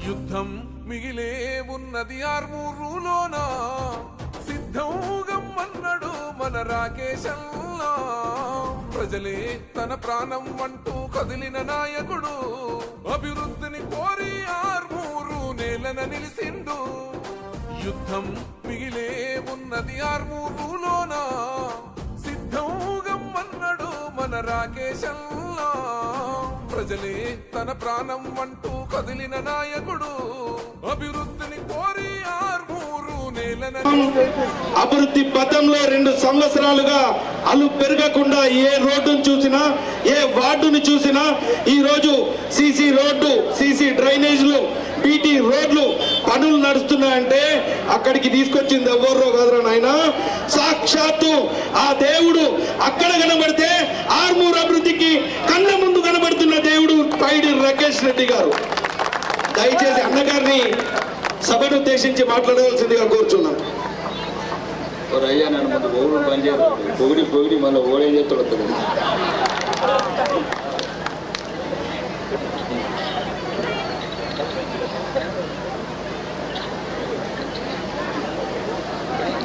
యుద్ధం మిగిలే ఉన్నది ఆర్మూరులోన, సిద్ధం గమ్మన్నడు మన రాకేశల్లా. ప్రజలే తన ప్రాణం అంటూ కదిలిన నాయకుడు, అభివృద్ధిని కోరి ఆర్మూరు నేలన నిలిసిండు. యుద్ధం మిగిలే ఉన్నది ఆర్మూరులోన, సిద్ధం గమ్మన్నడు మన రాకేశల్లా. ప్రజలే తన ప్రాణం అంటూ కదిలిన నాయకుడు, అభివృద్ధిని కోరి ఆర్మూరు నేలన. అభివృద్ధి పథంలో 2 సంవత్సరాలుగా అలు పెరగకుండా ఏ రోడ్డును చూసినా, ఏ వార్డును చూసినా ఈ రోజు సీసీ రోడ్డు, సీసీ డ్రైనేజ్లు, బీటీ రోడ్లు పనులు నడుస్తున్నాయంటే అక్కడికి తీసుకొచ్చింది ఎవరో కాదురా నాయన, సాక్షాత్తు ఆ దేవుడు. అక్కడ కనబడితే ఆర్మూరు అభివృద్ధికి కళ్ళ ముందు కనబడుతున్న దేవుడు పైడి రాకేష్ రెడ్డి గారు. దయచేసి అన్నగారిని సభను ఉద్దేశించి మాట్లాడవలసిందిగా కోరుచున్నాను. అయ్యా నన్ను ముందు పొగుడు పని చేయదు, పొగిడి మళ్ళీ ఓడేం చేస్తాడు.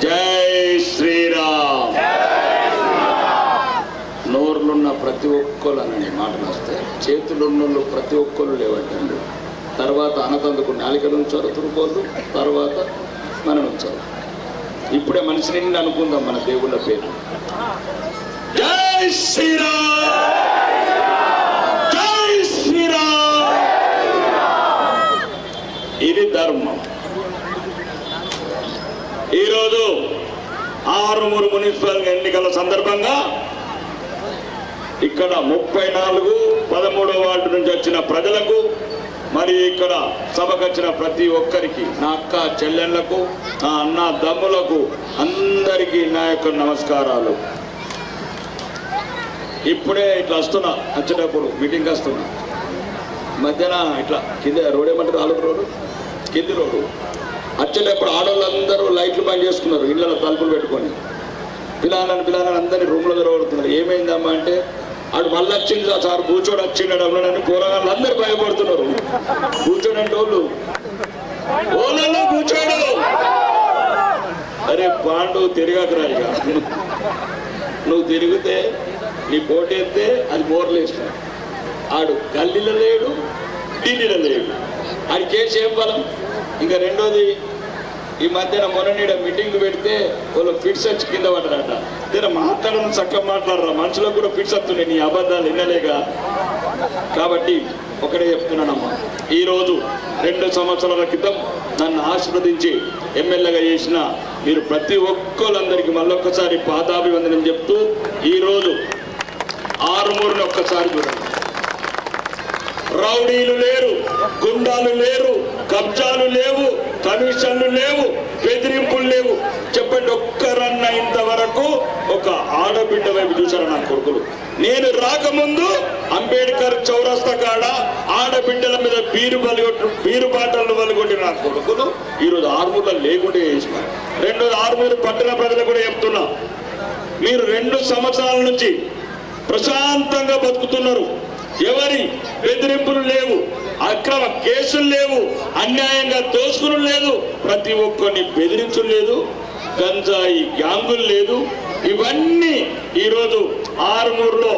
జై శ్రీరామ్. నోర్లున్న ప్రతి ఒక్కరు అనండి మాటలు వస్తాయి, చేతులున్న ప్రతి ఒక్కరు లేవంటండి. తర్వాత అనతందుకు నాలికలు ఉంచారు తురుకోళ్ళు, తర్వాత మనం ఉంచారు. ఇప్పుడే మనిషి నిండి అనుకుందాం మన దేవుళ్ళ పేరు. జై శ్రీరామ్, జై శ్రీరామ్. ఇది ధర్మం. ఈరోజు ఆర్మూరు మున్సిపల్ ఎన్నికల సందర్భంగా ఇక్కడ 34, 13వ వార్డు నుంచి వచ్చిన ప్రజలకు, మరి ఇక్కడ సభకు వచ్చిన ప్రతి ఒక్కరికి, నా అక్క చెల్లెళ్లకు, నా అన్న దమ్ములకు అందరికీ నా యొక్క నమస్కారాలు. ఇప్పుడే ఇట్లా వస్తున్నా, వచ్చేటప్పుడు మీటింగ్కి వస్తున్నా, మధ్యాహ్న ఇట్లా కింద రోడ్ ఏమంటారు, ఆలు రోడ్డు, కింది రోడ్డు వచ్చేటప్పుడు ఆడవాళ్ళందరూ లైట్లు బంద్ చేసుకున్నారు, ఇళ్ళలో తలుపులు పెట్టుకొని. పిల్లలని అందరినీ రూమ్లో దొరకడుతున్నారు. ఏమైందమ్మా అంటే, ఆడు మళ్ళీ వచ్చింది సార్, కూర్చోడు వచ్చిండడు అన్నాడని కూరగాయలు అందరు భయపడుతున్నారు. కూర్చోడంటే ఓళ్ళలో కూర్చోడు. అరే పాండు తిరగకురా, ఇక నువ్వు తిరిగితే నీ పోటీ ఎత్తే అది బోర్లేసిన. ఆడు గల్లీలో లేడు, ఢిల్లీలో లేడు, ఆడి కేసు ఏం బలం. ఇంకా రెండోది, ఈ మధ్యన మొన్న మీటింగ్ పెడితే వాళ్ళు ఫిట్స్ వచ్చి కింద పడ్డారట. నేను మాట్లాడడం చక్కగా మాట్లాడరా, మనుషులకు కూడా ఫిట్స్ వస్తున్నాయి నీ అబద్ధాలు వినలేగా. కాబట్టి ఒకటే చెప్తున్నానమ్మా, ఈరోజు 2 సంవత్సరాల క్రితం నన్ను ఆశీర్వదించి ఎమ్మెల్యేగా చేసిన మీరు ప్రతి ఒక్కళ్ళందరికీ మళ్ళొక్కసారి పాదాభివందనం చెప్తూ, ఈరోజు ఆర్మూరుని ఒక్కసారి చూడండి. రౌడీలు లేరు, గుండాలు లేరు, కబ్జాలు లేవు, కమిషన్లు లేవు, బెదిరింపులు లేవు. చెప్పండి, ఒక్కరన్నా ఇంతవరకు ఒక ఆడబిడ్డ వైపు చూశారు నా కొడుకులు? నేను రాకముందు అంబేద్కర్ చౌరస్తా కాడ ఆడబిడ్డల మీద బీరు బాటలను వలుగొట్టిన నా కొడుకులు ఈరోజు ఆర్మూరులో లేకుండా చేసిన. రెండోది, ఆర్మూరు పట్టణ ప్రజలు కూడా చెప్తున్నా, మీరు 2 సంవత్సరాల నుంచి ప్రశాంతంగా బతుకుతున్నారు. ఎవరి బెదిరింపులు లేవు, అక్రమ కేసులు లేవు, అన్యాయంగా దోసుకులు లేదు, ప్రతి ఒక్కరిని బెదిరించులు లేదు, గంజాయి గ్యాంగులు లేదు. ఇవన్నీ ఈరోజు ఆర్మూరులో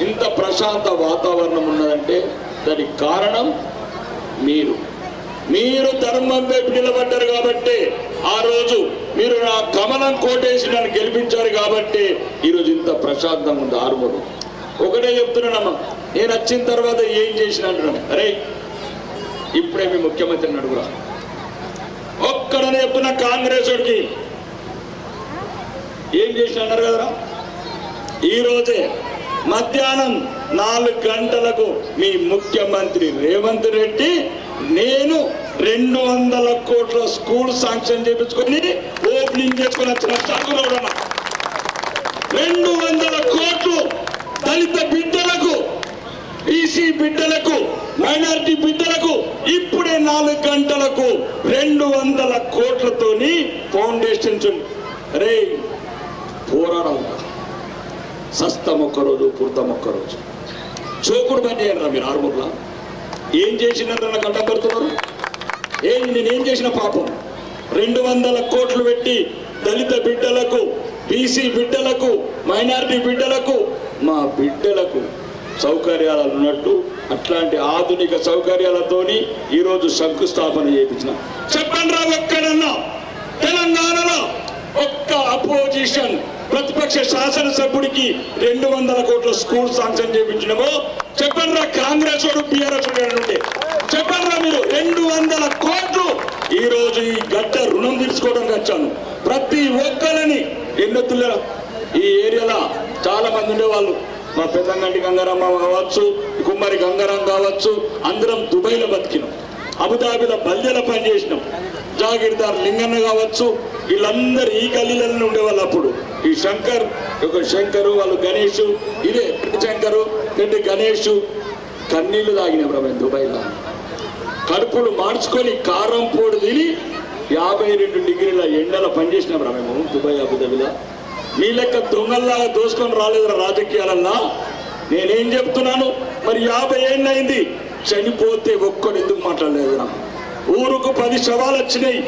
ఇంత ప్రశాంత వాతావరణం ఉన్నదంటే దానికి కారణం మీరు ధర్మం వైపు నిలబడ్డారు కాబట్టి, ఆ రోజు మీరు నా కమలం కోటేసి నన్ను గెలిపించారు కాబట్టి ఈరోజు ఇంత ప్రశాంతంగా ఉంది ఆర్మూరు. ఒకటే చెప్తున్నానమ్మా, నేను వచ్చిన తర్వాత ఏం చేసిన అంటున్నాను. అరే ఇప్పుడే మీ ముఖ్యమంత్రిని అడుగురా, ఒక్కడనే చెప్తున్నా, కాంగ్రెస్ వాడికి ఏం చేసిన అన్నారు కదరా. ఈరోజే మధ్యాహ్నం 4 గంటలకు మీ ముఖ్యమంత్రి రేవంత్ రెడ్డి నేను 200 కోట్ల స్కూల్ శాంక్షన్ చేయించుకొని ఓపెనింగ్ చేసుకుని వచ్చిన చదువులో 200 కోట్లు దళిత బిడ్డలకు, బీసీ బిడ్డలకు, మైనారిటీ బిడ్డలకు ఇప్పుడే 4 గంటలకు 200 కోట్లతోని ఫౌండేషన్స్. రే పోరాడం, సస్తం ఒక్కరోజు, పుర్తం ఒక్కరోజు. చోకుడు పని చేయండి మీరు ఆర్మూర్లో. ఏం చేసిందంటే నాకు అడ్డం పెడుతున్నారు. నేనేం చేసిన పాపం? 200 కోట్లు పెట్టి దళిత బిడ్డలకు, బీసీ బిడ్డలకు, మైనారిటీ బిడ్డలకు, మా బిడ్డలకు సౌకర్యాలు ఉన్నట్టు అట్లాంటి ఆధునిక సౌకర్యాలతోని ఈరోజు శంకుస్థాపన చేయించిన. చెప్పండి రా, ఒక్కడన్నా తెలంగాణలో ఒక్క అపోజిషన్ ప్రతిపక్ష శాసనసభ్యుడికి 200 కోట్ల స్కూల్ శాంక్షన్ చేయించినమో చెప్పండి రా. కాంగ్రెస్ వాడు, బీఆర్ఎస్ ఉంటే చెప్పండి రా. మీరు 200 కోట్లు ఈ రోజు ఈ గడ్డ రుణం తీసుకోవడానికి వచ్చాను. ప్రతి ఒక్కరిని ఎన్నెత్తుల ఈ ఏరియాలో చాలా మంది ఉండేవాళ్ళు. మా పెద్దంగంటి గంగారామ కావచ్చు, కుమ్మరి గంగారాం కావచ్చు, అందరం దుబాయ్లో బతికినాం, అబుదాబిలో బల్జల పని చేసినాం. జాగీర్దార్ లింగన్న కావచ్చు, వీళ్ళందరూ ఈ గల్లీలలో ఉండేవాళ్ళు. అప్పుడు ఈ శంకర్, ఒక శంకరు, వాళ్ళు గణేష్, ఇదే శంకరు, రెండు గణేష్ కన్నీళ్లు తాగిన మేము దుబాయ్లో. కడుపులు మార్చుకొని కారం పొడి తిని 52 డిగ్రీల ఎండల పనిచేసినాం మేము దుబాయ్, అబుదాబిలో. మీ లెక్క దొంగల్లాగా దోసుకొని రాలేదురా రాజకీయాలన్నా. నేనేం చెప్తున్నాను, మరి 50 ఏళ్ళు అయింది, చనిపోతే ఒక్కడు ఎందుకు మాట్లాడలేదు? ఊరుకు 10 శవాలు వచ్చినాయి.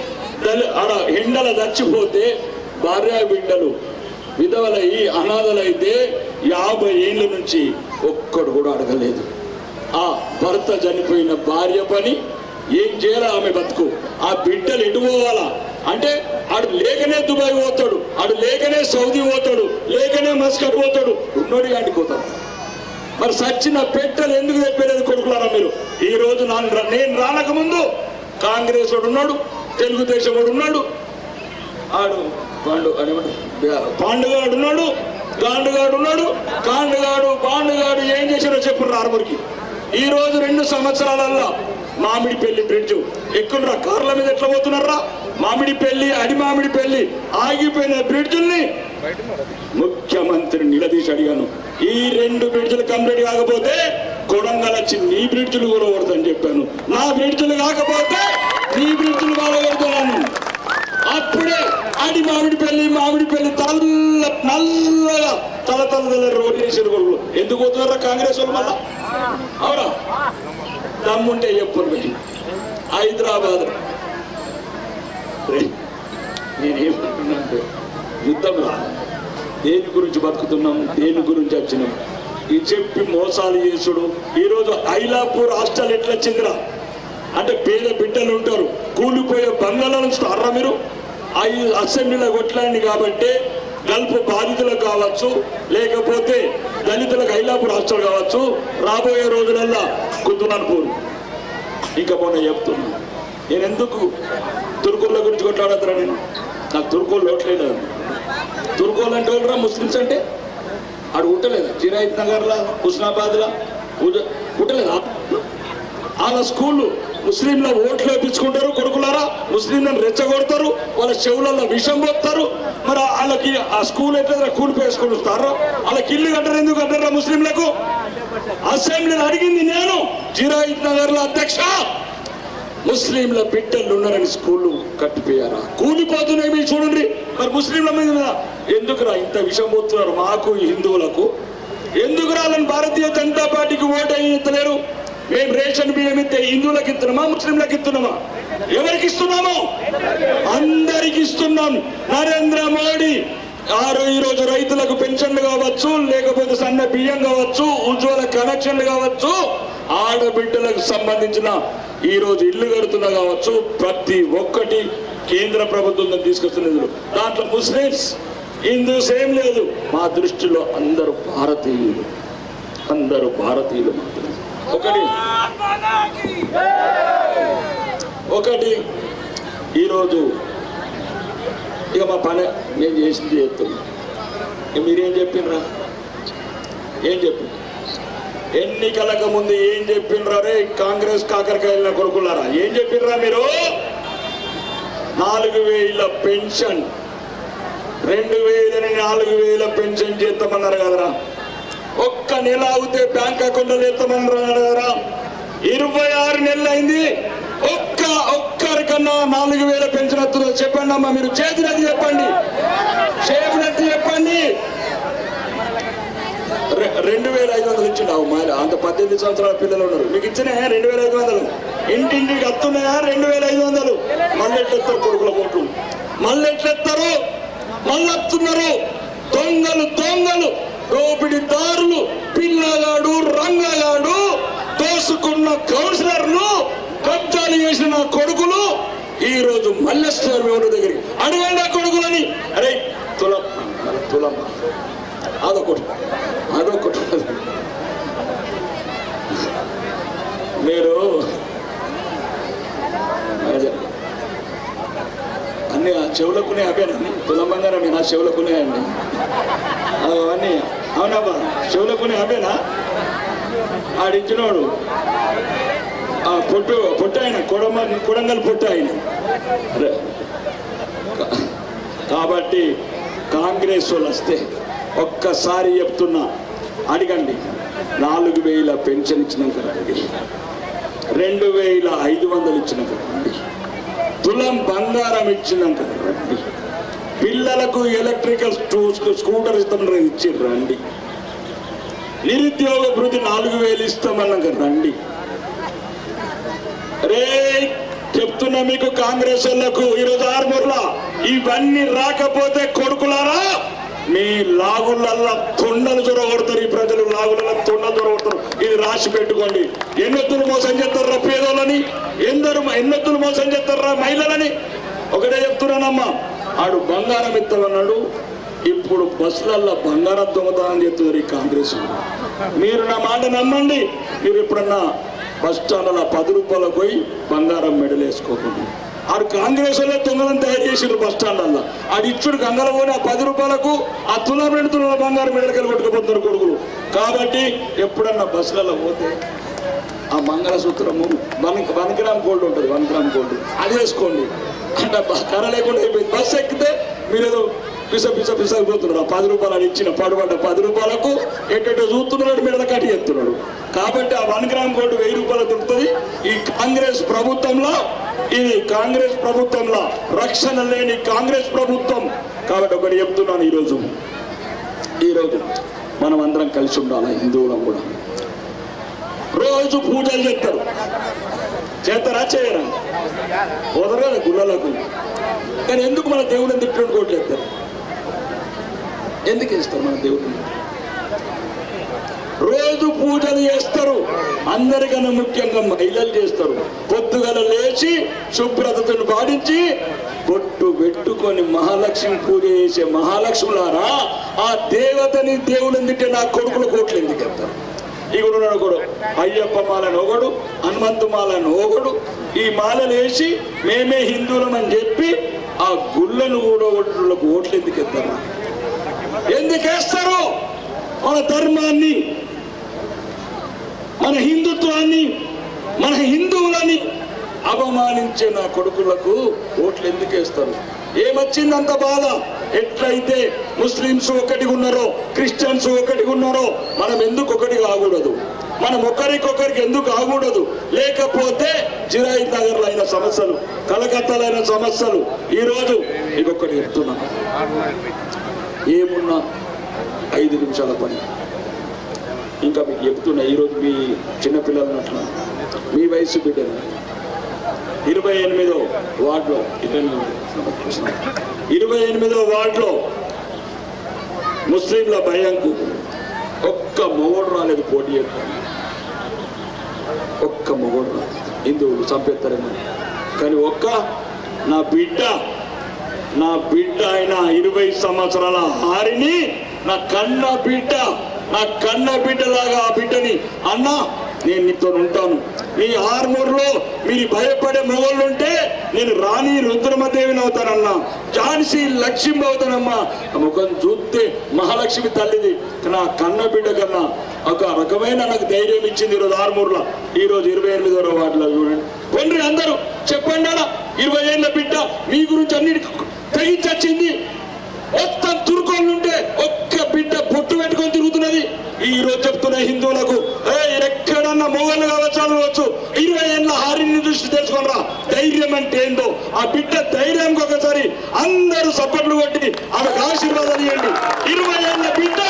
ఆడ ఎండల చచ్చిపోతే భార్య బిడ్డలు విధవలయ్యి అనాథలైతే 50 ఏళ్ళ నుంచి ఒక్కడు కూడా అడగలేదు. ఆ భర్త చనిపోయిన భార్య పని ఏం చేయాలా? ఆమె బతుకు. ఆ బిడ్డలు ఎటు పోవాలా అంటే ఆడు లేకనే దుబాయ్ పోతాడు, ఆడు లేకనే సౌదీ పోతాడు, లేకనే మస్కట్ పోతాడు, ఉన్నోడి గాంటికి పోతాడు. మరి సచ్చిన పెట్టలు ఎందుకు చెప్పలేదు కొడుకులారా మీరు? ఈ రోజు నేను రానక ముందు కాంగ్రెస్ వాడు ఉన్నాడు, తెలుగుదేశం వాడు ఉన్నాడు, ఆడు పాండుగాడు ఉన్నాడు, గాండుగాడు ఉన్నాడు. పాండుగాడు ఏం చేశారో చెప్పు ఆర్మూర్కి. ఈ రోజు 2 సంవత్సరాలల్లో మామిడి పెళ్లి బ్రిడ్జ్ ఎక్కునరా, కార్ల మీద ఎట్లా పోతున్నారా? మామిడి పెళ్లి, అడిమామిడి పెళ్లి ఆగిపోయిన బ్రిడ్జుల్ని ముఖ్యమంత్రి నిలదీసి అడిగాను. ఈ 2 బ్రిడ్జులు కంప్లీట్ కాకపోతే కొడంగల్ వచ్చి నీ బ్రిడ్జులు కూడా కొడతాను చెప్పాను. నా బ్రిడ్జులు కాకపోతే నీ బ్రిడ్జులు బాగా కొడుతున్నాను. అప్పుడే మామిడి పెళ్లి నల్లగా తల రోడ్డు వేసిన కొడుకులు ఎందుకు పోతున్నారా కాంగ్రెస్ వాళ్ళు? మళ్ళా అవునా? దమ్ముంటే చెప్పండి. హైదరాబాద్ నేనేమంటున్నాంటే యుద్ధం రా, దేని గురించి బతుకుతున్నాం, దేని గురించి వచ్చినాం ఇది చెప్పి మోసాలు చేసుడు. ఈరోజు ఐలాపూర్ హాస్టల్ ఎట్లా వచ్చిందిరా అంటే పేద బిడ్డలు ఉంటారు, కూలిపోయే బంగాళాల నుంచి అర్రా మీరు అసెంబ్లీలో కొట్లాండి కాబట్టి గల్ఫ్ బాధితులకు కావచ్చు, లేకపోతే దళితులకు ఐలాపూర్ హాస్టల్ కావచ్చు, రాబోయే రోజులల్లా కుతునాన్పూర్. ఇంకా మొన్న చెప్తున్నా, నేను ఎందుకు తుర్కోళ్ళ గురించి కొట్లాడతారా? నాకు తుర్కోళ్ళు ఓట్లేదు. తుర్కోళ్ళు అంటే వాళ్ళరా ముస్లిమ్స్ అంటే ఆడు ఉండలేదా? జిరాయిత్ నగర్లా, హుస్నాబాద్లా ఉండలేదా? వాళ్ళ స్కూళ్ళు ముస్లింల ఓట్లు వేయించుకుంటారు కొడుకులారా, ముస్లింలను రెచ్చగొడతారు, వాళ్ళ చెవులలో విషం పోతారు. మరి వాళ్ళకి ఆ స్కూల్ ఎట్లా కూలిపోయేసుకుంటారు? వాళ్ళకి ఇల్లు కట్టరు, ఎందుకు కట్టారా ముస్లింలకు? అసెంబ్లీలో అడిగింది నేను, జిరాయిత్ నగర్లో అధ్యక్ష, ముస్లింల బిడ్డలు ఉన్నారని స్కూళ్ళు కట్టిపోయారా? కూలిపోతున్నాయి మీరు చూడండి. మరి ముస్లింల మీద ఎందుకురా ఇంత విషం పోతున్నారు? మాకు హిందువులకు ఎందుకు రాలని భారతీయ జనతా పార్టీకి ఓటు ఎత్తలేరు? మేము రేషన్ బియ్యం ఇస్తే హిందువులకు ఇస్తున్నామా, ముస్లింలకు ఇస్తున్నామా? ఎవరికి ఇస్తున్నాము? అందరికి ఇస్తున్నాం. నరేంద్ర మోడీ ఈరోజు రైతులకు పెన్షన్లు కావచ్చు, లేకపోతే సన్న బియ్యం కావచ్చు, ఉజ్వల కనెక్షన్లు కావచ్చు, ఆడబిడ్డలకు సంబంధించిన ఈ రోజు ఇల్లు కడుతున్నా కావచ్చు, ప్రతి ఒక్కటి కేంద్ర ప్రభుత్వం తీసుకొస్తున్నది. దాంట్లో ముస్లిమ్స్, హిందూస్ ఏం లేదు. మా దృష్టిలో అందరూ భారతీయులు మాత్రమే. ఒకటి ఈరోజు ఇక మా పని నేను చేసింది చేస్తున్నాం. మీరేం చెప్పిండ్రా? ఏం చెప్పి ఎన్నికలకు ముందు ఏం చెప్పిండ్రా? రే కాంగ్రెస్ కాకరకాయల కొడుకులారా, ఏం చెప్పిండ్రా మీరు? 4000 పెన్షన్, 2000 4000 పెన్షన్ చేస్తామన్నారు కదరా. ఒక్క నెల అవుతే బ్యాంక్ అకౌంట్లో వేస్తామన్నారు కదరా. 26 నెలలు అయింది, ఒక్కరికన్నా 4000 పెన్షన్ వస్తుందో చెప్పండి అమ్మా. మీరు చేతినది చెప్పండి, చేతినది చెప్పండి. 2500 ఇచ్చిండు. అంత 18 సంవత్సరాల పిల్లలు ఉన్నారు, మీకు ఇచ్చిన 2500. ఇంటింటికి వస్తున్నాయా 2500? మళ్ళీ ఎట్లెత్తారు కొడుకుల ఓట్లు? మళ్ళీ ఎట్లెత్తారు? మళ్ళీ వస్తున్నారు దొంగలు, దోపిడీదారులు, పిల్లగాడు, రంగగాడు, దోసుకున్న కౌన్సిలర్లు, కబ్జాలు చేసిన నా కొడుకులు ఈ రోజు మల్లేశ్వర దేవుడి దగ్గరికి అడగండి ఆ కొడుకులని. అరే తులం అదొకటి మీరు అన్ని ఆ చెవులకునే అవేనండి, తులం బంగారం నా చెవులకునే అండి అవన్నీ. అవునబ్బా, చెవులకునే అవేనా? ఆడిచ్చినోడు ఆ పొట్టు ఆయన కొడంగల్ పొట్టు ఆయన. కాబట్టి కాంగ్రెస్ వాళ్ళు వస్తే ఒక్కసారి చెప్తున్నా, అడగండి. 4000 పెన్షన్ ఇచ్చినాక రండి, 2500 ఇచ్చినాక రండి, తులం బంగారం ఇచ్చినాక రండి, పిల్లలకు ఎలక్ట్రికల్ స్కూటర్ ఇస్తామని ఇచ్చి రండి, నిరుద్యోగ భృతి 4000 ఇస్తామన్నాక రండి. రే చెప్తున్నా మీకు కాంగ్రెస్ వాళ్లకు ఈరోజు ఆర్మూర్లా ఇవన్నీ రాకపోతే కొడుకులారా మీ లాగులల్లా తొండలు దొరకొడతారు. ఈ ప్రజలు లాగుల తొండలు దొరకొడతారు. ఇది రాసి పెట్టుకోండి. ఎన్నెత్తులు మోసం చేస్తారా పేదోళ్ళని, ఎన్నెత్తులు మోసం చేస్తారా మహిళలని. ఒకటే చెప్తున్నానమ్మా, ఆడు బంగారం ఎత్తామన్నాడు, ఇప్పుడు బస్సులల్లో బంగారం దొంగతనం చేస్తున్నారు ఈ కాంగ్రెస్. మీరు నా మాట నమ్మండి. మీరు ఎప్పుడన్నా బస్ స్టాండ్లో 10 రూపాయలకు పోయి బంగారం మెడలు వేసుకోకుండా, ఆడు కాంగ్రెస్ వాళ్ళే దొంగలను తయారు చేసిండ్రు బస్ స్టాండ్లలో. ఆడు ఇచ్చుడు గంగల పోయి ఆ 10 రూపాయలకు ఆ తులం 2 తులాల బంగారం మెడలకెళ్ళి కొట్టుకుపోతున్నారు కొడుకులు. కాబట్టి ఎప్పుడన్నా బస్సులలో పోతే ఆ మంగళసూత్రము 1 గ్రామ్ గోల్డ్ ఉంటుంది, 1 గ్రామ్ గోల్డ్ అది వేసుకోండి. అంటే కర్ర లేకుండా అయిపోయింది. బస్సు ఎక్కితే మీరేదో పిసపోతున్నారు. 10 రూపాయలు అని ఇచ్చిన పడబడ్డ 10 రూపాయలకు ఎట్టెట్టో చూస్తున్నాడు, మీద కట్టి ఎత్తున్నాడు. కాబట్టి ఆ 1 గ్రామ్ గోల్డ్ 1000 రూపాయలు దొరుకుతుంది. ఈ కాంగ్రెస్ ప్రభుత్వంలో, ఇది కాంగ్రెస్ ప్రభుత్వంలో రక్షణ లేని కాంగ్రెస్ ప్రభుత్వం. కాబట్టి ఒకటి చెప్తున్నాను, ఈరోజు మనం అందరం కలిసి ఉండాలి. హిందువులం కూడా రోజు పూజలు చేస్తారా చేయరా? పోతారు కదా గుళ్ళలకు. కానీ ఎందుకు మన దేవుడిని తిట్టుకొని కోట్లు ఎత్తారు? ఎందుకు వేస్తారు మన దేవుడిని? రోజు పూజలు చేస్తారు. అందరికన్నా ముఖ్యంగా మహిళలు చేస్తారు. పొద్దుగల లేచి శుభ్రతను పాటించి బొట్టు పెట్టుకొని మహాలక్ష్మి పూజ చేసే మహాలక్ష్ములారా, ఆ దేవతని దేవుని తింటే నా కొడుకుల కోట్లు ఎందుకు ఎత్తారు? ఇగుడు అయ్యప్ప మాలను ఒకడు, హనుమంతు మాలను ఒకడు, ఈ మాలను వేసి మేమే హిందువులమని చెప్పి ఆ గుళ్ళను కూడా ఓట్లు ఎందుకు ఎత్తారు? ఎందుకేస్తారు? మన ధర్మాన్ని, మన హిందుత్వాన్ని, మన హిందువులని అవమానించే నా కొడుకులకు ఓట్లు ఎందుకు వేస్తారు? ఏమొచ్చిందంత బాధ? ఎట్లయితే ముస్లింస్ ఒకటిగా ఉన్నారో, క్రిస్టియన్స్ ఒకటిగా ఉన్నారో, మనం ఎందుకు ఒకటి కాకూడదు? మనం ఒకరికొకరికి ఎందుకు ఆగకూడదు? లేకపోతే జిరాయి నగర్లో అయిన సమస్యలు, కలకత్తాలో అయిన సమస్యలు, ఈరోజు ఇదొక్కటి చెప్తున్నాను. ఏమున్నా 5 నిమిషాల పని. ఇంకా మీకు చెప్తున్నా, ఈరోజు మీ చిన్నపిల్లలు అట్లా మీ వయసు బిడ్డలు 28వ వార్డులో 28వ వార్డులో ముస్లింల భయంకు ఒక్క మొగోడు రాలేదు పోటీ చేస్తాను. ఒక్క మొగోడు రాలేదు. హిందువులు చంపేస్తారేమో కానీ నా బిడ్డ అయిన 20 సంవత్సరాల హారిని నా కన్న బిడ్డలాగా ఆ బిడ్డని అన్నా నేను నీతో ఉంటాను. మీ ఆర్మూర్లో మీరు భయపడే మొగోళ్ళు ఉంటే నేను రాణి రుద్రమదేవిని అవుతానన్నా, ఝాన్సీ లక్ష్మి అవుతానమ్మా. ముఖం చూస్తే మహాలక్ష్మి తల్లిది. నా కన్న బిడ్డ కన్నా ఒక రకమైన నాకు ధైర్యం ఇచ్చింది ఈరోజు ఆర్మూర్లో. ఈరోజు 28వ వార్డులో చూడండి. పండ్రి అందరూ చెప్పండి, 20 ఏళ్ళ బిడ్డ మీ గురించి అన్నిటికీ తెగించొచ్చింది. మొత్తం తురుకోళ్ళుంటే ఒక్క బిడ్డ పొట్టు పెట్టుకొని తిరుగుతున్నది. ఈ రోజు చెప్తున్న హిందువులకు, ఎక్కడన్నా మొగళ్ళు కావచ్చు, 20 ఏళ్ళ హారిని దృష్టి తెలుసుకోనరా. ధైర్యం అంటే ఏందో ఆ బిడ్డ ధైర్యంకి ఒకసారి అందరూ సపోర్ట్లు కొట్టి ఆమెకు ఆశీర్వాదాలు ఇవ్వండి. 20 ఏళ్ళ బిడ్డ.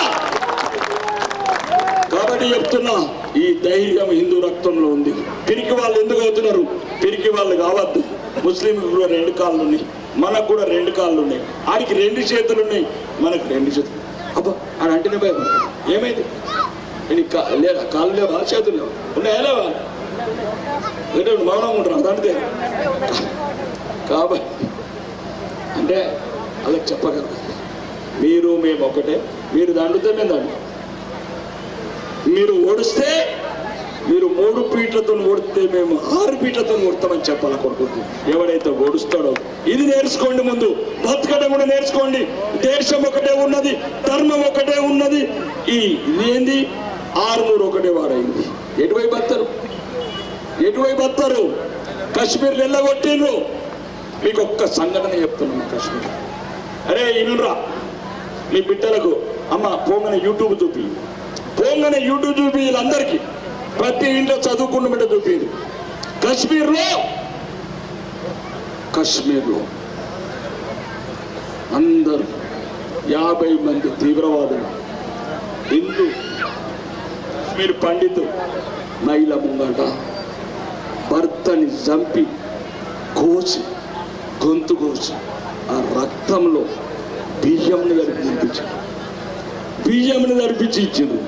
కాబట్టి చెప్తున్నా, ఈ ధైర్యం హిందూ రక్తంలో ఉంది. పిరికి వాళ్ళు ఎందుకు అవుతున్నారు? పిరికి వాళ్ళు కావద్దు. ముస్లిం కూడా 2 కాళ్ళు ఉన్నాయి, మనకు కూడా 2 కాళ్ళు ఉన్నాయి. ఆడికి 2 చేతులు ఉన్నాయి, మనకు 2 చేతులు. అబ్బా ఆడ అంటేనే భయపడతాడు. ఏమైంది లేదా? కాళ్ళు లేవా? చేతులు లేవా? ఉన్నాయా లేవా? మౌనంగా ఉంటారు అంతే. కాబట్టి అంటే అలా చెప్పగలరు. మీరు మేము ఒకటే. మీరు దండుతే మేము దండు. మీరు ఓడిస్తే మీరు 3 పీట్లతో ఓడితే మేము 6 పీట్లతో ఓడతామని చెప్పాలి కొడుకు. ఎవడైతే ఓడుస్తాడో ఇది నేర్చుకోండి. ముందు బతకడం కూడా నేర్చుకోండి. దేశం ఒకటే ఉన్నది, ధర్మం ఒకటే ఉన్నది. ఇదేంది ఆర్మూర్ ఒకటే వాడైంది. ఎటువైపు వస్తారు? ఎటువైపు వస్తారు? కశ్మీర్ వెళ్ళగొట్టిండ్రు. మీకు ఒక్క సంఘటన చెప్తున్నాను. కశ్మీర్ అరే ఇల్లురా మీ బిడ్డలకు అమ్మ పోంగనే యూట్యూబ్ చూపి, పోంగనే యూట్యూబ్ చూపి వీళ్ళందరికీ ప్రతి ఇంట్లో చదువుకున్న బిడ్డ చూపింది. కశ్మీర్లో అందరూ 50 మంది తీవ్రవాదులు, హిందూ మీరు పండితులు, మహిళ ముంగట భర్తని చంపి కోసి గొంతు కోసి ఆ రక్తంలో బియ్యంని నడిపించి ఇచ్చింది.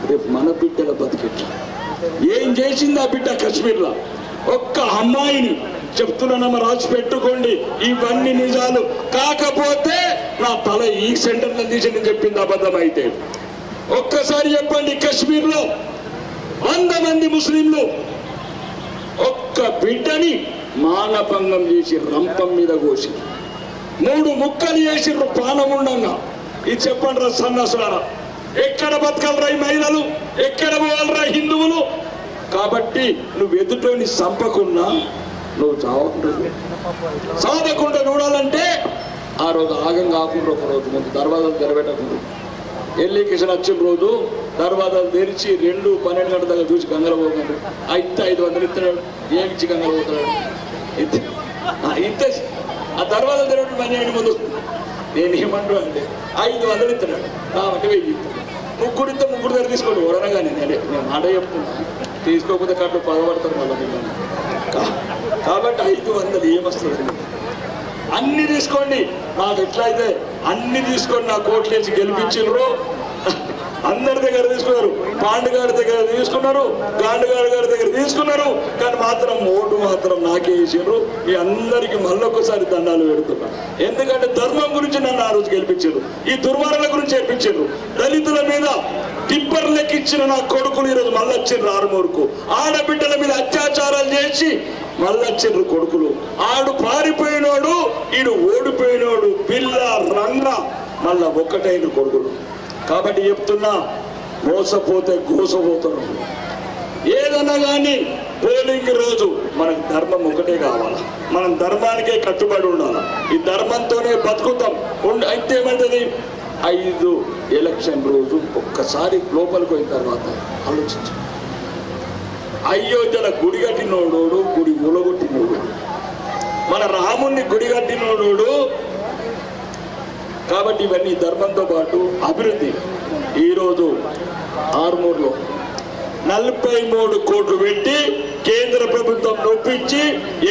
రేపు మన బిడ్డల బతికెట్లా? ఏం చేసింది ఆ బిడ్డ కశ్మీర్లో? ఒక్క అమ్మాయిని చెప్తున్నానమ్మ, రాసి పెట్టుకోండి. ఇవన్నీ నిజాలు. కాకపోతే నా తల ఈ సెంటర్లో తీసి చెప్పింది అబద్ధం అయితే. ఒక్కసారి చెప్పండి, కశ్మీర్లో 100 మంది ముస్లింలు ఒక్క బిడ్డని మానభంగం చేసి రంపం మీద కోసి 3 ముక్కలు చేసిర్రు ప్రాణం ఉండంగా. ఇది చెప్పండి రా సన్నాసులారా, ఎక్కడ బతకాలరా ఈ మహిళలు? ఎక్కడ పోవాలరా హిందువులు? కాబట్టి నువ్వు ఎదుటోని చంపకున్నా నువ్వు చావకుండా చూడాలంటే ఆ రోజు ఆగం కాకుండా ఒక రోజు ముందు దర్వాజాలు తెరబెట్టకుండా ఎల్లి కిషన్ వచ్చిన రోజు దర్వాజాలు తెరిచి 2-12 గంటల దాకా చూసి గంగలు పోకండి. అయితే 500 ఇస్తున్నాడు. ఏమిచ్చి గంగలు పోతున్నాడు? ఇస్తే ఆ దర్వాజాలు తెరవడం పని అయ్యే ముందు నేను ఏమంటూ అంటే 500 ఇస్తున్నాడు కాబట్టి 1000 ఇస్తాడు. 3 ఇస్తే 3 దగ్గర తీసుకోండి. ఎవరనగానే నేను మాట చెప్తున్నా. తీసుకోకపోతే కట్టు పదపడతారు మళ్ళీ. కాబట్టి 500 ఏమొస్తుంది? అన్ని తీసుకోండి. నాకు ఎట్లయితే అన్ని తీసుకొని నా కోట్లు వేసి గెలిపించారు. అందరి దగ్గర తీసుకున్నారు. పాండుగారి దగ్గర తీసుకున్నారు, గాండుగారి గారి దగ్గర తీసుకున్నారు. కానీ మాత్రం ఓటు మాత్రం నాకే వేసారు. మీ అందరికి మళ్ళొక్కసారి దండాలు పెడుతున్నా. ఎందుకంటే ధర్మం గురించి నన్ను ఆ రోజు గెలిపించారు. ఈ దుర్మార్గుల గురించి గెలిపించారు. దళితుల మీద టిప్పర్ లెక్కించిన నా కొడుకులు ఈరోజు మళ్ళీ వచ్చిండ్రు ఆరుమూరుకు. ఆడబిడ్డల మీద అత్యాచారాలు చేసి మళ్ళీ వచ్చిండ్రు కొడుకులు. ఆడు పారిపోయినోడు, ఈడు ఓడిపోయినోడు, పిల్ల రంగ మళ్ళా ఒక్కటైన కొడుకులు. కాబట్టి చెప్తున్నా, మోసపోతే గోసపోతారు. ఏదన్నా కానీ పోలింగ్ రోజు మనకు ధర్మం ఒకటే కావాలా. మనం ధర్మానికే కట్టుబడి ఉండాలి. ఈ ధర్మంతోనే బతుకుతాం. అయితే ఏమంటది 5 ఎలక్షన్ రోజు ఒక్కసారి లోపలికి పోయిన తర్వాత ఆలోచించు. అయోధ్యల గుడి కట్టినోడు, గుడి ఊలగొట్టినోడు, మన రాముణ్ణి గుడి కట్టినోడు. కాబట్టి ఇవన్నీ ధర్మంతో పాటు అభివృద్ధి. ఈరోజు ఆర్మూర్లో 43 కోట్లు పెట్టి కేంద్ర ప్రభుత్వం నొప్పించి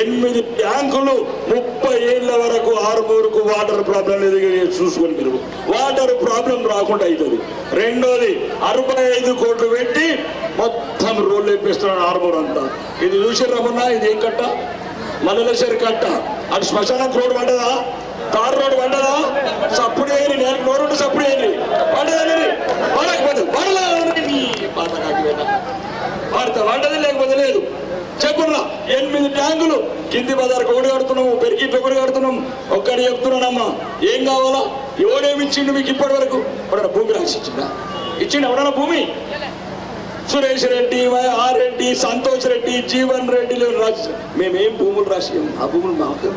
8 ట్యాంకులు 30 ఏళ్ల వరకు ఆర్మూరుకు వాటర్ ప్రాబ్లం లేదు. చూసుకొని మీరు వాటర్ ప్రాబ్లం రాకుండా అవుతుంది. రెండోది 65 కోట్లు పెట్టి మొత్తం రోడ్లు వేపిస్తున్నాడు ఆర్మూర్ అంతా. ఇది చూసి రమన్నా, ఇది ఏం కట్ట? మల్లెశ్వరి కట్ట. అటు శ్మశానం రోడ్డు పడ్డదా? తార్ రోడ్డు పడ్డదా? సప్పుడు అయ్యి నేను నోరుంటే సప్పుడు అయ్యి పడ్డదని పడతా పడ్డది, లేకపోతే లేదు. చెప్పున్నా 8 ట్యాంకులు కింది బజార్కి ఒకటి కడుతున్నాము, పెరిగిట్లు ఒకటి కడుతున్నాము. ఒక్కడి చెప్తున్నానమ్మా, ఏం కావాలా? ఎవడేమి ఇచ్చిండు మీకు ఇప్పటి వరకు? ఎవడన్నా భూమి రాసి ఇచ్చిండా? ఇచ్చిండు ఎవడన్నా భూమి? సురేష్ రెడ్డి, ఆర్ రెడ్డి, సంతోష్ రెడ్డి, జీవన్ రెడ్డి రాసి మేమేం భూములు రాసి ఆ భూములు మాకు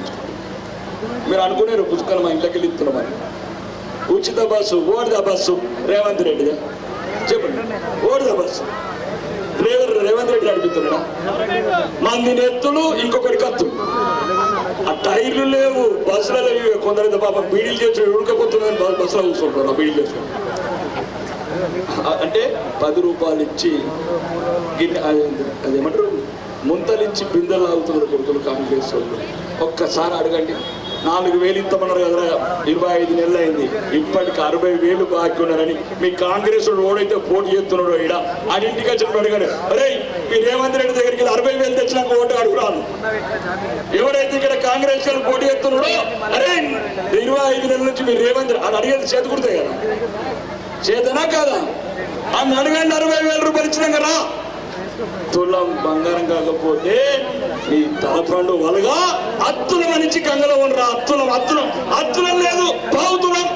మీరు అనుకునేరు పుస్తకాలు మా ఇంట్లోకి వెళ్ళి ఇస్తున్నామని. ఉచిత బస్సు, ఓడిద బస్సు రేవంత్ రెడ్డిగా చెప్పండి. ఓడిద బస్సు రేవంత్ రెడ్డి నడిపిస్తున్నాడా? మంది నెత్తులు, ఇంకొకటి కత్తులు. ఆ టైర్లు లేవు, బస్సులలో లేవు. కొందరైతే పాపం బీడీలు చేసి ఉడకపోతున్నారని బస్సులో కూర్చుంటారు. ఆ బీడీలు చేసి అంటే 10 రూపాయలు ఇచ్చి అదేమంటారు ముంతలించి బిందెలు ఆగుతున్నారు కొడుకులు కాంగ్రెస్ వాళ్ళు. ఒక్కసారి అడగండి. 4,000 ఇస్తామన్నారు కదా, 25 నెలలు అయింది, ఇప్పటికి 60,000 బాకీ ఉన్నారని మీ కాంగ్రెస్ ఓడైతే పోటీ చేస్తున్నాడు ఈడ ఆడింటికి వచ్చినప్పుడు అడిగాడు, అరే మీ రేవంత్ రెడ్డి దగ్గరికి 60,000 తెచ్చినాక ఓటు అడుగురాను. ఎవరైతే ఇక్కడ కాంగ్రెస్ వాళ్ళు పోటీ చేస్తున్నాడో, అరే 25 నెలల నుంచి మీ రేవంత్ అది అడిగేది చేతి కుడతాయి కదా, చేతనా కాదా అని అడగండి. 60,000 రూపాయలు ఇచ్చినాక రా. తులం బంగారం కాకపోతే ఈ తలపండు వలగా అత్తులం అనిచి గంగలో ఉండరా. అత్తులం అత్తులం అత్తులం లేదు, పావుతులం.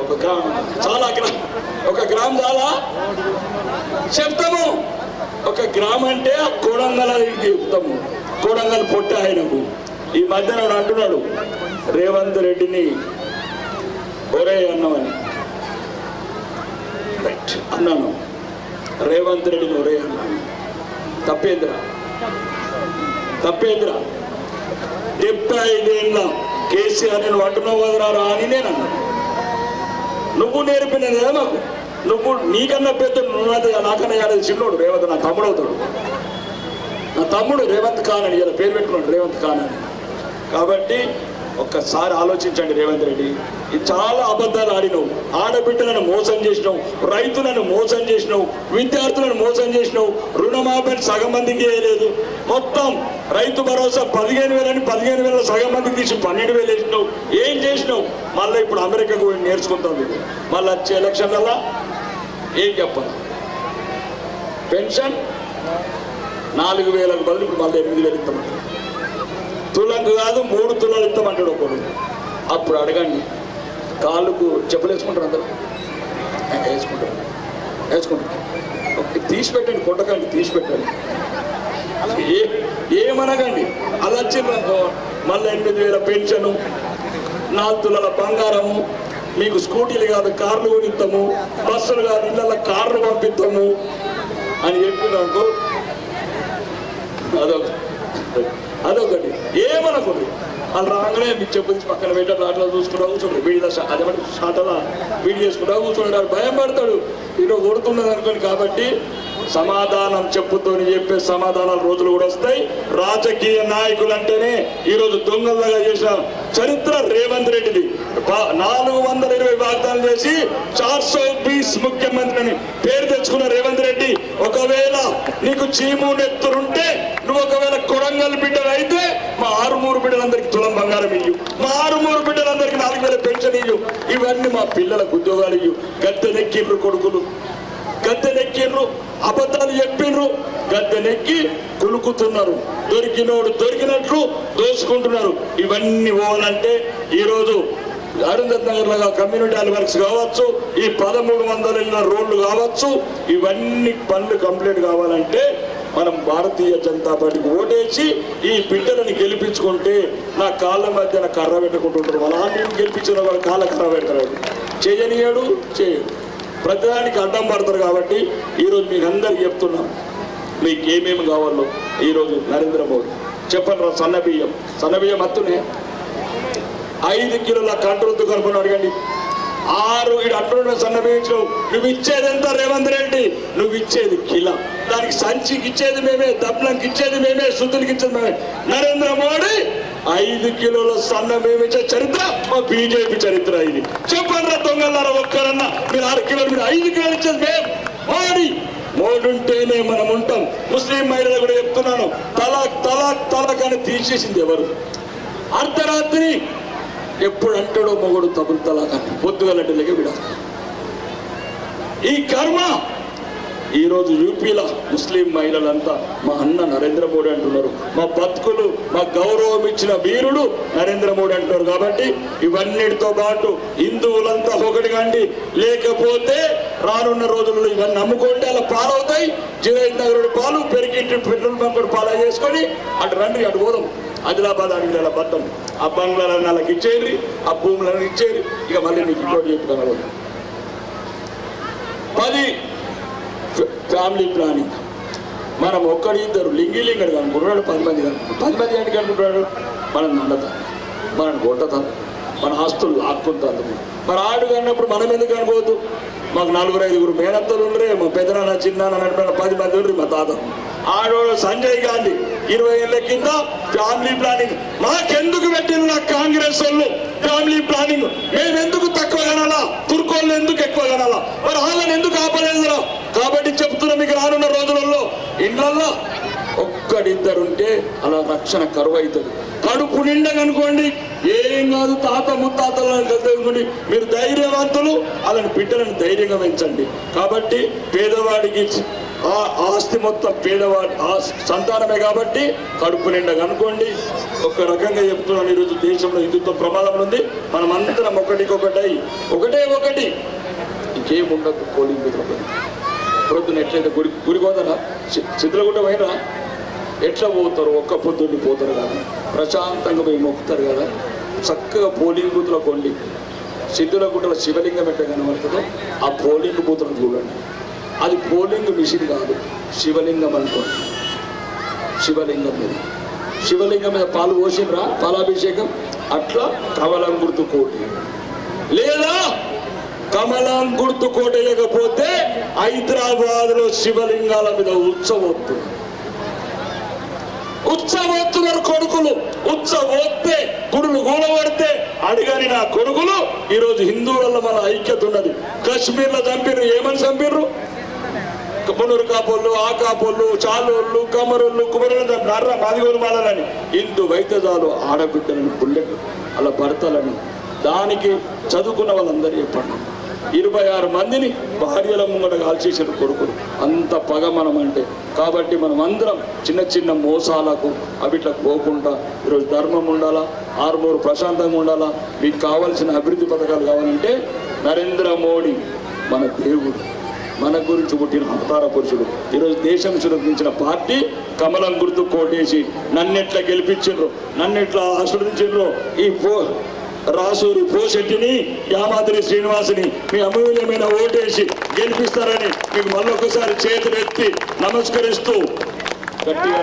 ఒక గ్రామం చాలా ఒక గ్రామం చాలా చెప్తాము. ఒక గ్రామం అంటే ఆ కోడంగల్ చెప్తాము. కోడంగల్ పొట్ట ఆయనకు ఈ మధ్యన అంటున్నాడు రేవంత్ రెడ్డిని ఒరే అన్నమని. అన్నాను రేవంత్ రెడ్డిని ఒరే అన్నాను. తప్పేంద్రా 75 ఏళ్ళ కేసీఆర్ నేను అంటున్నావు కదరా అని నేను అన్నా. నువ్వు నేర్పినది కదా నాకు. నువ్వు నీకన్నా పెద్ద నాకన్నా ఏడాది చిన్నోడు రేవంత్, నా తమ్ముడు అవుతాడు. నా తమ్ముడు రేవంత్ ఖాన్ అని ఇలా పేరు పెట్టుకున్నాడు, రేవంత్ ఖాన్ అని. కాబట్టి ఒక్కసారి ఆలోచించండి రేవంత్ రెడ్డి, ఇది చాలా అబద్ధాలు ఆడినావు. ఆడబిడ్డలను మోసం చేసినావు, రైతులను మోసం చేసినావు, విద్యార్థులను మోసం చేసినావు. రుణమాఫీని సగం మందికి వేయలేదు. మొత్తం రైతు భరోసా 15,000 అని 15,000 సగం మందికి తీసి 12,000 వేసినావు. ఏం చేసినావు? మళ్ళీ ఇప్పుడు అమెరికాకు పోయి నేర్చుకుంటావు. మళ్ళీ వచ్చే ఎలక్షన్లలో ఏం చెప్పాలి? పెన్షన్ 4,000కు బదులు ఇప్పుడు మళ్ళీ 8,000 ఇస్తామంటారు. తులంకు కాదు 3 తులాలు ఇస్తామంటాడు ఒకడు. అప్పుడు అడగండి, కాళ్ళకు చెప్పులు వేసుకుంటారు అందరూ, వేసుకుంటారు. తీసి పెట్టండి, కొట్టకండి, తీసి పెట్టండి, ఏమనగండి. అలా వచ్చిందనుకో మళ్ళీ 8,000 పెన్షను, 4 తులాల బంగారము, మీకు స్కూటీలు కాదు కార్లు కొనిస్తాము, బస్సులు కాదు ఇళ్ళ కార్లు పంపిస్తాము అని చెప్పినాకు అదొకటి. ఏమనకూడదు. వాళ్ళు రాగానే మీకు చెప్పు పక్కన పెట్టారు, అట్లా చూసుకుంటా కూర్చోండి. వీడి అదేమంటే షాటలా వీడి చేసుకుంటా కూర్చుంటాడు, భయం పడతాడు ఇటు కొడుతున్నది అనుకోని. కాబట్టి సమాధానం చెప్పుతో చెప్పే సమాధానాలు రోజులు కూడా వస్తాయి. రాజకీయ నాయకులు అంటేనే ఈరోజు దొంగలుగా చేసిన చరిత్ర రేవంత్ రెడ్డిది. 420 వాగ్దానాలు చేసి 420 ముఖ్యమంత్రిని పేరు తెచ్చుకున్న రేవంత్ రెడ్డి, ఒకవేళ నీకు చీము నెత్తురుంటే, నువ్వు ఒకవేళ కొడంగల్ బిడ్డలు అయితే మా 6 బిడ్డలందరికీ తులం బంగారం ఇయ్యు, మా 6 బిడ్డలందరికీ 4,000 పెన్షన్ ఇయ్యు, ఇవన్నీ మా పిల్లలకు ఉద్యోగాలు ఇయ్యు. గద్దెనెక్కిండ్రు కొడుకులు, గద్దెనెక్కిండ్రు, అబద్ధాలు చెప్పిండ్రు, గద్దెనెక్కి కులుకుతున్నారు. దొరికినోడు దొరికినట్లు దోచుకుంటున్నారు. ఇవన్నీ పోవాలంటే ఈరోజు అరుంధత్ నగర్ లాగా కమ్యూనిటీ హాల్ వర్క్స్ కావచ్చు, ఈ 1300 రోడ్లు కావచ్చు, ఇవన్నీ పనులు కంప్లీట్ కావాలంటే మనం భారతీయ జనతా పార్టీకి ఓటేసి ఈ బిడ్డలను గెలిపించుకుంటే నా కాళ్ళ మధ్యన కర్ర పెట్టుకుంటుంటారు. అలాంటి గెలిపించిన వాళ్ళు కాళ్ళ కర్ర పెడతారు, చేయనియాడు చేయడు, ప్రతిదానికి అడ్డం పడతారు. కాబట్టి ఈరోజు మీకు అందరికి చెప్తున్నాం, మీకు ఏమేమి కావాలో ఈరోజు నరేంద్ర మోడీ చెప్పండి రా. సన్నబియ్యం అత్తునే 5 కిలోల కంట్రోల్ దుకాణం అడగండి. 6 అంటున్న సన్నబియ్యం నువ్వు ఇచ్చేది ఎంత రేవంత్ రెడ్డి? నువ్వు ఇచ్చేది కిలో, దానికి సంచికి ఇచ్చేది మేమే, దప్లంకి ఇచ్చేది మేమే, శుద్ధులకి ఇచ్చేది మేమే. నరేంద్ర మోడీ 5 కిలోల సన్నబియ్యం ఇచ్చే చరిత్ర మా బీజేపీ చరిత్ర. ఇది చెప్పండి రా దొంగలారా, ఒక్కరన్నా మీరు 6 కిలోలు, మీరు 5 కిలోలు ఇచ్చేది మేము. మోడీ ఉంటేనే మనం ఉంటాం. ముస్లిం మహిళలు కూడా చెప్తున్నాను, తలాక్ అని తీసేసింది ఎవరు? అర్ధరాత్రి ఎప్పుడు అంటాడో మొగుడు తగులు తలాక్ అని, పొద్దుగలటలకి విడ. ఈ కర్మ ఈరోజు యూపీలో ముస్లిం మహిళలంతా మా అన్న నరేంద్ర మోడీ అంటున్నారు. మా బతుకులు, మా గౌరవం ఇచ్చిన వీరుడు నరేంద్ర మోడీ అంటున్నారు. కాబట్టి ఇవన్నిటితో పాటు హిందువులంతా ఒకటి కండి, లేకపోతే రానున్న రోజుల్లో ఇవన్నీ నమ్ముకుంటే అలా పాలవుతాయి. జిరైత్ నగరుడు పాలు పెరిగి పెట్రోల్ బంకుడు పాలు చేసుకొని అటు రండి, అటు పోదాం. ఆదిలాబాద్ అడిగిన బద్దం, ఆ బంగ్లాలను వాళ్ళకి ఇచ్చేది, ఆ భూములను ఇచ్చేది. ఇక మళ్ళీ మీకు ఇంకోటి చెప్తాను, 10 ఫ్యామిలీ ప్లానింగ్. మనం ఒక్కడిద్దరు లింగిలింగడు కనుకుంటున్నాడు, 10 మంది కనుకుంటాడు. 10 మంది ఏంటి కనుకుంటున్నాడు? మనం నల్లతాను, మనం కొట్టతాను, మన ఆస్తులు లాక్కుంటారు. మరి ఆడు అన్నప్పుడు మనం ఎందుకు అనుకోవద్దు? మాకు 4-5 మేనత్తలు ఉండరే, మా పెద్దనాన్న చిన్నాన్న నడిపిన 10 మంది ఉండరు. మా తాత ఆడోడు సంజయ్ గాంధీ 20 ఏళ్ళ కింద ఫ్యామిలీ ప్లానింగ్ మాకెందుకు పెట్టింది నా కాంగ్రెస్ వాళ్ళు ఫ్యామిలీ ప్లానింగ్? మేమెందుకు తక్కువ కనాలా? తుర్కోళ్ళు ఎందుకు ఎక్కువ కనాలా? మరి వాళ్ళని ఎందుకు ఆపలేదురా? కాబట్టి చెప్తున్నా, మీకు రానున్న రోజులలో ఇండ్లల్లో ఒక్కడిద్దరుంటే అలా రక్షణ కరువు అవుతుంది. కడుపు నిండగా అనుకోండి, ఏం కాదు, తాత ముత్తాతలను అనుకోండి, మీరు ధైర్యవంతులు, అలాని బిడ్డలను ధైర్యంగా పెంచండి. కాబట్టి పేదవాడికి ఆ ఆస్తి మొత్తం పేదవాడి సంతానమే కాబట్టి కడుపు నిండగా అనుకోండి. ఒక రకంగా చెప్తున్నాను, ఈరోజు దేశంలో హిందుత్వ ప్రమాదం ఉంది. మనం అందరం ఒకటికొకటై ఒకటి ఇంకేముండదు. పోలింగ్ బూత్ ప్రొద్దున ఎట్లయితే గుడి పోతారా, చిత్రగుట్ట పోయినరా, ఎట్లా పోతారు? ఒక్క పొద్దున్న పోతారు కదా, ప్రశాంతంగా పోయి మొక్కుతారు కదా. చక్కగా పోలింగ్ బూత్లో కొండి, సిద్ధులగుట్టల శివలింగం ఎట్లా కనబడుతుందో ఆ పోలింగ్ బూత్ను చూడండి. అది పోలింగ్ మిషన్ కాదు, శివలింగం అనుకోండి. శివలింగం మీద పాలు పోసిండ్రా, పాలాభిషేకం. అట్లా కమలం గుర్తు కోటి, లేదా కమలం గుర్తు కోటేయకపోతే హైదరాబాద్ లో శివలింగాల మీద ఉత్సవోత్తున్నారు కొడుకులు. ఉత్సవోత్తే గుడులు గూడబడితే అడిగాని నా కొడుకులు. ఈరోజు హిందువులలో మన ఐక్యత ఉన్నది. కశ్మీర్లో చంపిర్రు, ఏమని చంపిర్రు? మునురు కాపోళ్ళు, ఆ కాపోళ్ళు, చాలోళ్ళు, కమరోళ్ళు, కుమరులు చంపినారా, మాదిగోలు మాలని. హిందూ వైద్యదాలు ఆడబిడ్డలను, బుల్లెట్ అలా భర్తలను. దానికి చదువుకున్న వాళ్ళందరూ చెప్పండి, 26 మందిని భార్యల ముంగట కాల్చేసిన కొడుకులు. అంత పగ మనం అంటే. కాబట్టి మనం అందరం చిన్న మోసాలకు అవిట్లా పోకుండా ఈరోజు ధర్మం ఉండాలా, ఆర్మూరు ప్రశాంతంగా ఉండాలా. మీకు కావాల్సిన అభివృద్ధి పథకాలు కావాలంటే నరేంద్ర మోడీ మన దేవుడు, మన గురించి పుట్టిన అవతార పురుషుడు. ఈరోజు దేశం సురక్షించిన పార్టీ కమలం గుర్తు కోటేసి నన్నెట్లా గెలిపించిండ్రు, నన్నెట్లా ఆశీర్వదించిండ్రు. ఈ రాసూరి పోషెట్టిని, యామాద్రి శ్రీనివాసుని మీ అమూల్యమైన ఓటేసి గెలిపిస్తారని మీకు మళ్ళొకసారి చేతులెత్తి నమస్కరిస్తూ గట్టిగా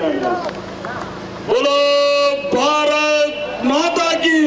బోలో భారత్ మాతాకి.